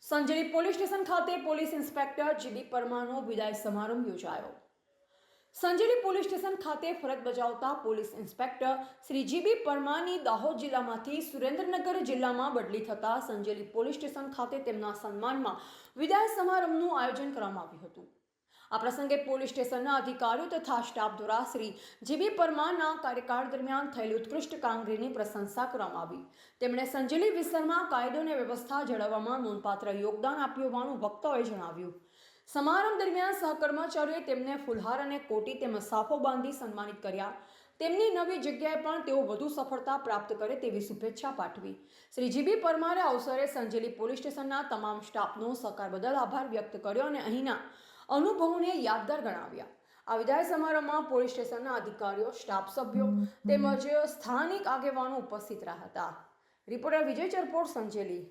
Sanjeli police station ખાતે police inspector GB પરમારનો વિદાય સમારંભ યોજાયો। સંજેલી પોલીસ સ્ટેશન ખાતે ફરજ બજાવતા પોલીસ ઇન્સ્પેક્ટર શ્રી જીબી પરમારની દાહોદ જિલ્લામાંથી સુરેન્દ્રનગર જિલ્લામાં બદલી થતા સંજેલી પોલીસ સ્ટેશન ખાતે તેમના સન્માનમાં વિદાય સમારંભનું આયોજન કરવામાં આવ્યું હતું। આ પ્રસંગે પોલીસ સ્ટેશનના અધિકારીઓ તથા સ્ટાફ દ્વારા શ્રી જીબી પરમારના કાર્યકાળ દરમિયાન થયેલી ઉત્કૃષ્ટ કામગીરીની પ્રશંસા કરવામાં આવી। તેમણે સંજેલી વિસ્તારમાં કાયદો અને વ્યવસ્થા જાળવવામાં નોંધપાત્ર યોગદાન આપ્યું હોવાનું વક્તાઓએ જણાવ્યું। સમારંભ દરમિયાન સહકર્મચારીઓએ તેમને ફુલહાર અને કોટી તેમજ સાફો બાંધી સન્માનિત કર્યા। તેમની નવી જગ્યાએ પણ તેઓ વધુ સફળતા પ્રાપ્ત કરે તેવી શુભેચ્છા પાઠવી। શ્રી જીબી પરમારે આ અવસરે સંજેલી પોલીસ સ્ટેશનના તમામ સ્ટાફનો સહકાર બદલ આભાર વ્યક્ત કર્યો અને અહીંના અનુભવોને યાદગાર ગણાવ્યા। આ વિદાય સમારોહમાં પોલીસ સ્ટેશનના અધિકારીઓ, સ્ટાફ સભ્યો તેમજ સ્થાનિક આગેવાનો ઉપસ્થિત રહ્યા હતા। રિપોર્ટર વિજય ચરપોટ, સંજેલી।